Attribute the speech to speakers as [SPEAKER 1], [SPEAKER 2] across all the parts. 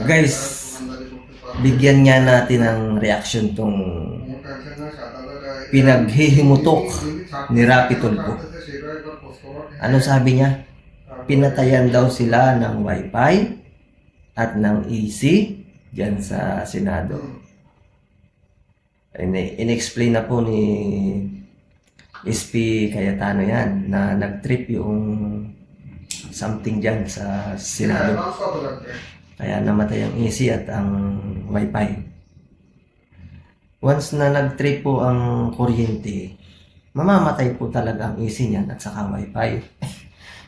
[SPEAKER 1] Guys, bigyan nga natin ng reaksyon tong pinaghihimutok ni Rapi Tulfo. Ano sabi niya? Pinatayan daw sila ng wifi at ng EC dyan sa Senado. In-explain na po ni SP Cayetano yan na nag-trip yung something dyan sa Senado. Kaya namatay ang EC at ang wifi. Once na nag-trip po ang kuryente, mamamatay po talaga ang EC niyan at saka wifi.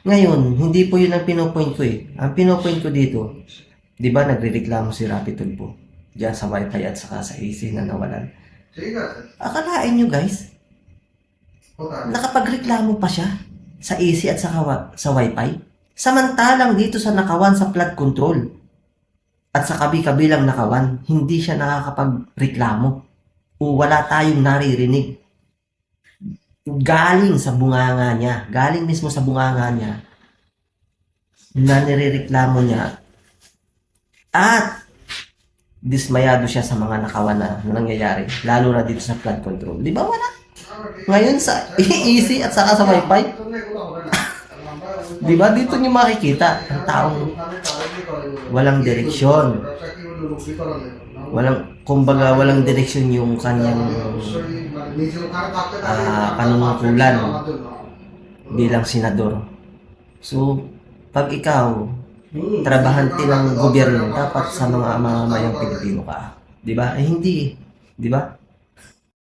[SPEAKER 1] Ngayon, hindi po yun ang pinopoint ko eh. Ang pinopoint ko dito, di ba nagrereklamo si Rapi Tulfo dyan sa wifi at saka sa AC na nawalan. Akalain nyo guys, nakapagreklamo pa siya sa AC at saka sa wifi. Samantalang dito sa nakawan sa flood control at sa kabi-kabilang nakawan, hindi siya nakakapagreklamo o wala tayong naririnig. Galing sa bunganga niya, galing mismo sa bunganga niya na nirereklamo niya at dismayado siya sa mga nakawan na nangyayari, lalo na dito sa flood control. Di ba wala? Ngayon sa EC at saka sa wifi, di ba dito niyo makikita ang taong walang direksyon. Kumbaga walang direksyon yung kanyang panunungkulan bilang senador. So, pag ikaw trabahante ng gobyerno, dapat sa mga mamamayang Pilipino ka. 'Di ba? Eh hindi, 'di ba?